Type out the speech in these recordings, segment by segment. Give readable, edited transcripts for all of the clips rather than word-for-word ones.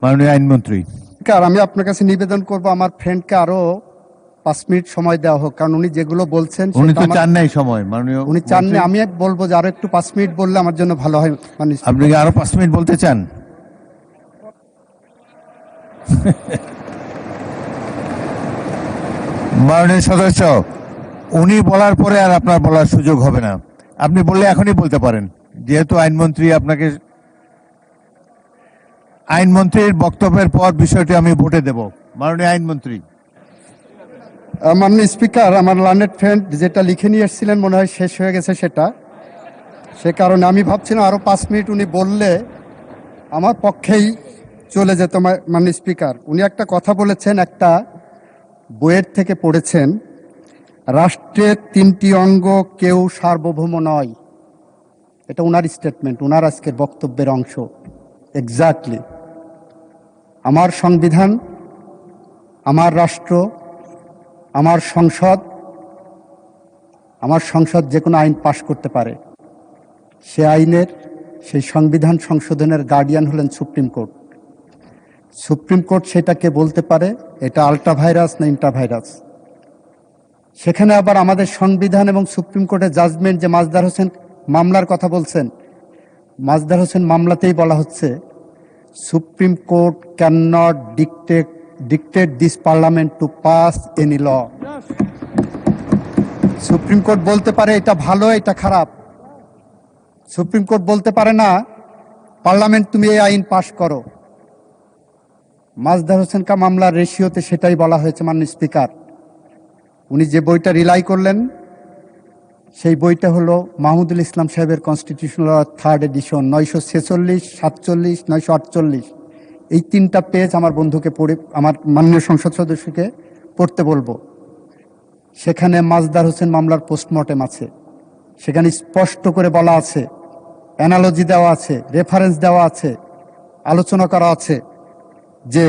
মাননীয় আইনমন্ত্রী। স্পিকার, আমি আপনার কাছে নিবেদন করব আমার ফ্রেন্ডকে আরো 5 মিনিট সময় দেওয়া হোক, কারণ উনি যেগুলো বলছেন উনি সেটা তো আমার চান নাই সময়, মাননীয় উনি চান না। মন্ত্রী। আমি বলবো যে আরো একটু 5 মিনিট বললে আমার জন্য ভালো হয়। মানে আপনি কি আরো 5 মিনিট বলতে চান? মাননীয় সদস্য, উনি বলার পরে আর আপনার বলার সুযোগ হবে না। আপনি বললে এখনই বলতে পারেন, যেহেতু আইনমন্ত্রী আপনাকে। আইনমন্ত্রীর বক্তব্যের পর বিষয়টি আমি ভোটে দেব। মাননীয় আইনমন্ত্রী। মাননীয় স্পিকার, আমার লার্নেড ফ্রেন্ড যেটা লিখে নিয়ে এসেছিলেন মনে হয় শেষ হয়ে গেছে সেটা, সে কারণে আমি ভাবছিলাম আরো 5 মিনিট উনি বললে আমার পক্ষেই চলে যেত। মাননীয় স্পিকার, উনি একটা কথা বলেছেন, একটা বইয়ের থেকে পড়েছেন, রাষ্ট্রের 3টি অঙ্গ, কেউ সার্বভৌম নয়। এটা উনার স্টেটমেন্ট, উনার আজকের বক্তব্যের অংশ। এক্স্যাক্টলি আমার সংবিধান, আমার রাষ্ট্র, আমার সংসদ যে কোনো আইন পাশ করতে পারে। সে আইনের, সেই সংবিধান সংশোধনের গার্ডিয়ান হলেন সুপ্রিম কোর্ট। সুপ্রিম কোর্ট সেটাকে বলতে পারে এটা আল্ট্রা ভাইরাস না ইন্ট্রা ভাইরাস। সেখানে আবার আমাদের সংবিধান এবং সুপ্রিম কোর্টের জাজমেন্ট, যে মাজদার হোসেন মামলার কথা বলছেন, মাজদার হোসেন মামলাতেই বলা হচ্ছে Supreme Court can not dictate this parliament to pass any law. Supreme Court বলতে পারে এটা ভালো, এটা খারাপ। সুপ্রিম কোর্ট বলতে পারে না পার্লামেন্ট তুমি এই আইন পাশ করো। মাজদার হোসেন কা মামলার রেশিওতে সেটাই বলা হয়েছে। মাননীয় স্পিকার, উনি যে বইটা রিলাই করলেন সেই বইটা হলো মাহমুদুল ইসলাম সাহেবের কনস্টিটিউশনাল 3rd এডিশন, 946, 47, 948। এই 3টা পেজ আমার বন্ধুকে পড়ে, আমার মাননীয় সংসদ সদস্যকে পড়তে বলবো। সেখানে মাজদার হোসেন মামলার পোস্টমর্টেম আছে, সেখানে স্পষ্ট করে বলা আছে, অ্যানালজি দেওয়া আছে, রেফারেন্স দেওয়া আছে, আলোচনা করা আছে যে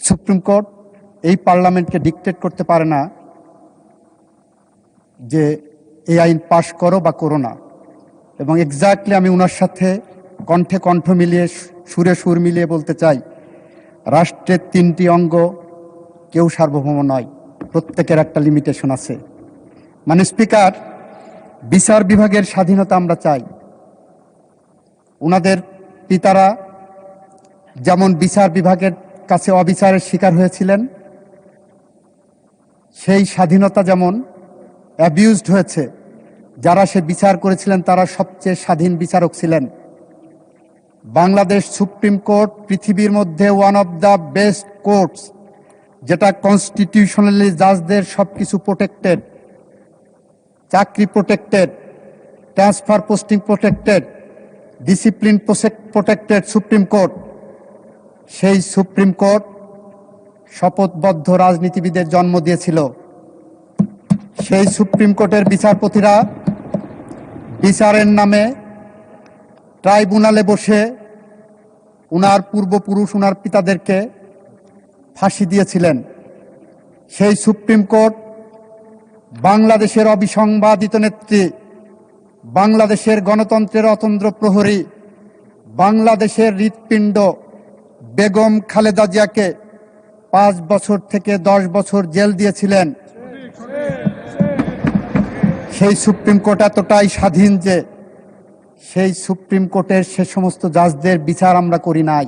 সুপ্রিম কোর্ট এই পার্লামেন্টকে ডিক্টেট করতে পারে না যে এই আইন পাশ করো বা করো না। এবং এক্স্যাক্টলি আমি ওনার সাথে কণ্ঠে কণ্ঠ মিলিয়ে, সুরে সুর মিলিয়ে বলতে চাই, রাষ্ট্রের 3টি অঙ্গ, কেউ সার্বভৌম নয়, প্রত্যেকের একটা লিমিটেশন আছে। মানে স্পিকার, বিচার বিভাগের স্বাধীনতা আমরা চাই। ওনাদের পিতারা যেমন বিচার বিভাগের কাছে অবিচারের শিকার হয়েছিলেন, সেই স্বাধীনতা যেমন অ্যাবিউজড হয়েছে। যারা সে বিচার করেছিলেন তারা সবচেয়ে স্বাধীন বিচারক ছিলেন। বাংলাদেশ সুপ্রিম কোর্ট পৃথিবীর মধ্যে one of the best courts, যেটা কনস্টিটিউশনালি জাজদের সবকিছু প্রোটেক্টেড, চাকরি protected, transfer posting protected, discipline protected Supreme Court. সেই সুপ্রিম কোর্ট শপথবদ্ধ রাজনীতিবিদের জন্ম দিয়েছিল। সেই সুপ্রিম কোর্টের বিচারপতিরা বিচারের নামে ট্রাইব্যুনালে বসে উনার পূর্বপুরুষ, উনার পিতাদেরকে ফাঁসি দিয়েছিলেন। সেই সুপ্রিম কোর্ট বাংলাদেশের অবিসংবাদিত নেত্রী, বাংলাদেশের গণতন্ত্রের অতন্দ্র প্রহরী, বাংলাদেশের হৃৎপিণ্ড বেগম খালেদা জিয়াকে 5 বছর থেকে 10 বছর জেল দিয়েছিলেন। সেই সুপ্রিম কোর্ট এতটাই স্বাধীন যে সেই সুপ্রিম কোর্টের সে সমস্ত জাজদের বিচার আমরা করি নাই।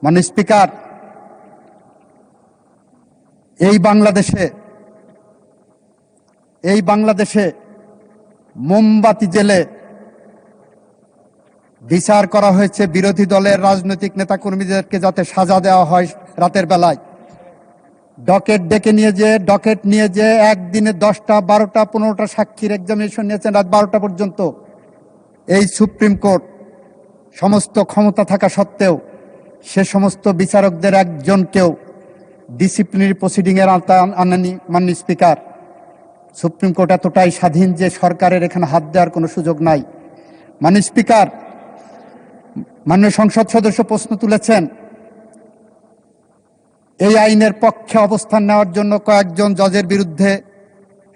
মানে স্পিকার, এই বাংলাদেশে মোমবাতি জেলে বিচার করা হয়েছে বিরোধী দলের রাজনৈতিক নেতাকর্মীদেরকে যাতে সাজা দেওয়া হয় রাতের বেলায়। ডকেট নিয়ে যে একদিনে 10টা 12টা 15টা সাক্ষীর এক্সামিনেশন নিয়েছেন রাত 12টা পর্যন্ত। এই সুপ্রিম কোর্ট সমস্ত ক্ষমতা থাকা সত্ত্বেও সে সমস্ত বিচারকদের একজনকেও ডিসিপ্লিনারি প্রসিডিং এর আওতায় আনেনি। মাননীয় স্পিকার, সুপ্রিম কোর্ট এতটাই স্বাধীন যে সরকারের এখানে হাত দেওয়ার কোনো সুযোগ নাই। মাননীয় স্পিকার, মাননীয় সংসদ সদস্য প্রশ্ন তুলেছেন, এই আইনের পক্ষে অবস্থান নেওয়ার জন্য কয়েকজন জজের বিরুদ্ধে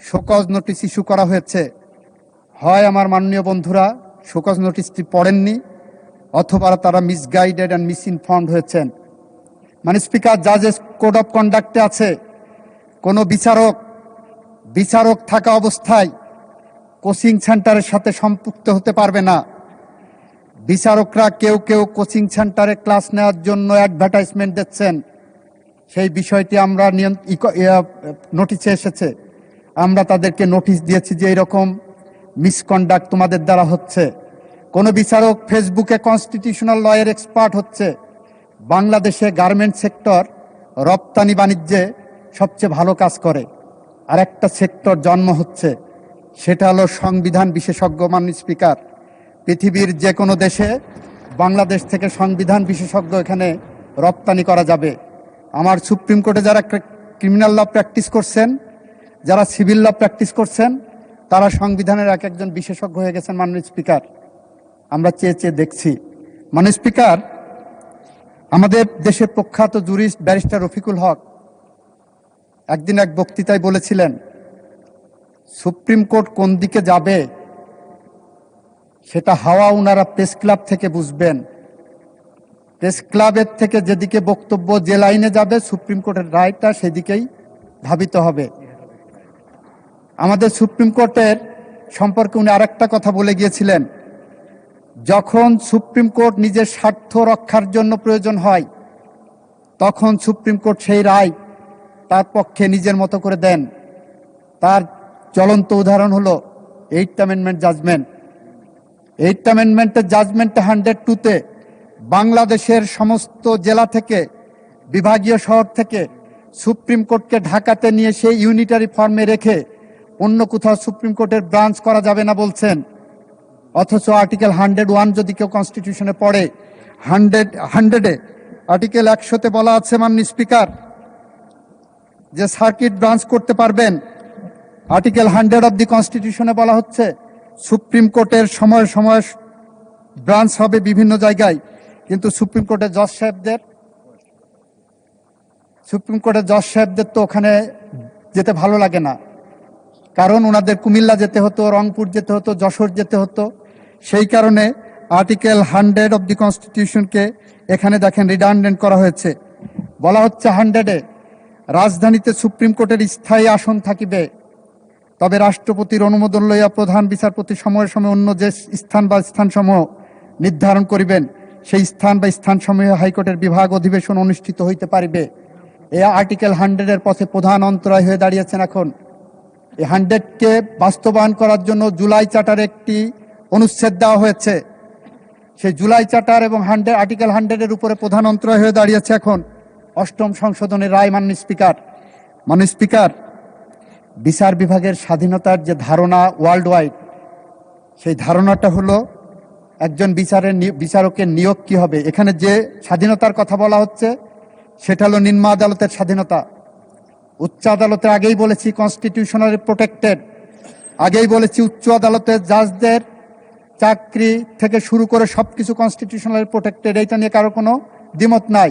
শোকজ নোটিশ ইস্যু করা হয়েছে। হয় আমার মাননীয় বন্ধুরা শোকজ নোটিশটি পড়েননি, অথবা তারা মিসগাইডেড অ্যান্ড মিসইনফর্মড হয়েছেন। মানে স্পিকার, জাজেস কোড অফ কন্ডাক্টে আছে কোনো বিচারক থাকা অবস্থায় কোচিং সেন্টারের সাথে সম্পৃক্ত হতে পারবে না। বিচারকরা কেউ কেউ কোচিং সেন্টারে ক্লাস নেওয়ার জন্য অ্যাডভার্টাইজমেন্ট দিচ্ছেন, সেই বিষয়টি আমরা নোটিশে এসেছে। আমরা তাদেরকে নোটিশ দিয়েছি যে এরকম মিসকন্ডাক্ট তোমাদের দ্বারা হচ্ছে। কোনো বিচারক ফেসবুকে কনস্টিটিউশনাল লয়ের এক্সপার্ট হচ্ছে। বাংলাদেশে গার্মেন্ট সেক্টর রপ্তানি বাণিজ্যে সবচেয়ে ভালো কাজ করে, আর একটা সেক্টর জন্ম হচ্ছে, সেটা হলো সংবিধান বিশেষজ্ঞ। মাননীয় স্পিকার, পৃথিবীর যে কোনো দেশে বাংলাদেশ থেকে সংবিধান বিশেষজ্ঞ এখানে রপ্তানি করা যাবে। আমার সুপ্রিম কোর্টে যারা ক্রিমিনাল ল প্র্যাকটিস করছেন, যারা সিভিল ল প্র্যাকটিস করছেন, তারা সংবিধানের এক একজন বিশেষজ্ঞ হয়ে গেছেন। মাননীয় স্পিকার, আমরা চেয়ে চেয়ে দেখছি। মাননীয় স্পিকার, আমাদের দেশের প্রখ্যাত জুরিস্ট ব্যারিস্টার রফিকুল হক একদিন এক বক্তৃতায় বলেছিলেন, সুপ্রিম কোর্ট কোন দিকে যাবে সেটা হাওয়া ওনারা প্রেস ক্লাব থেকে বুঝবেন। প্রেস ক্লাবের থেকে যেদিকে বক্তব্য, যে লাইনে যাবে সুপ্রিম কোর্টের রায়টা সেদিকেই ধাবিত হবে। আমাদের সুপ্রিম কোর্টের সম্পর্কে উনি আরেকটা কথা বলে গিয়েছিলেন, যখন সুপ্রিম কোর্ট নিজের স্বার্থ রক্ষার জন্য প্রয়োজন হয় তখন সুপ্রিম কোর্ট সেই রায় তার পক্ষে নিজের মতো করে দেন। তার জ্বলন্ত উদাহরণ হলো 8th অ্যামেন্ডমেন্ট জাজমেন্ট। 8th অ্যামেন্ডমেন্টের জাজমেন্টে 102-তে বাংলাদেশের সমস্ত জেলা থেকে, বিভাগীয় শহর থেকে সুপ্রিম কোর্টকে ঢাকাতে নিয়ে সেই ইউনিটারি ফর্মে রেখে অন্য কোথাও সুপ্রিম কোর্টের ব্রাঞ্চ করা যাবে না বলছেন। অথচ আর্টিকেল 101 যদি কেউ কনস্টিটিউশনে পড়ে, 100-এ আর্টিকেল 100-তে বলা আছে মাননীয় স্পিকার যে সার্কিট ব্রাঞ্চ করতে পারবেন। আর্টিকেল 100 অব দি কনস্টিটিউশনে বলা হচ্ছে সুপ্রিম কোর্টের সময় সময় ব্রাঞ্চ হবে বিভিন্ন জায়গায়, কিন্তু সুপ্রিম কোর্টের জজ সাহেবদের তো ওখানে যেতে ভালো লাগে না, কারণ ওনাদের কুমিল্লা যেতে হতো, রংপুর যেতে হতো, যশোর যেতে হতো। সেই কারণে আর্টিকেল 100 অব দি কনস্টিটিউশনকে এখানে দেখেন রিডান্ডেন্ট করা হয়েছে। বলা হচ্ছে 100-এ রাজধানীতে সুপ্রিম কোর্টের স্থায়ী আসন থাকিবে, তবে রাষ্ট্রপতির অনুমোদন লইয়া প্রধান বিচারপতি সময়ে সময়ে অন্য যে স্থান বা স্থানসমূহ নির্ধারণ করিবেন, সেই স্থান বা স্থানসমূহে হাইকোর্টের বিভাগ অধিবেশন অনুষ্ঠিত হইতে পারিবে। এই আর্টিকেল 100-এর পথে প্রধান অন্তরায় হয়ে দাঁড়িয়েছেন এখন। এই 100-কে বাস্তবায়ন করার জন্য জুলাই চার্টারে একটি অনুচ্ছেদ দেওয়া হয়েছে। সেই জুলাই চার্টার এবং আর্টিকেল 100-এর উপরে প্রধান অন্তরায় হয়ে দাঁড়িয়েছে এখন 8ম সংশোধনের রায়। মাননীয় স্পিকার, বিচার বিভাগের স্বাধীনতার যে ধারণা ওয়ার্ল্ড ওয়াইড, সেই ধারণাটা হলো একজন বিচারকের নিয়োগ কি হবে। এখানে যে স্বাধীনতার কথা বলা হচ্ছে সেটা হলো নিম্ন আদালতের স্বাধীনতা। উচ্চ আদালতে আগেই বলেছি কনস্টিটিউশনালি প্রোটেক্টেড, আগেই বলেছি উচ্চ আদালতের জাজদের চাকরি থেকে শুরু করে সবকিছু কনস্টিটিউশনালি প্রোটেক্টেড, এইটা নিয়ে কারো কোনো দ্বিমত নাই।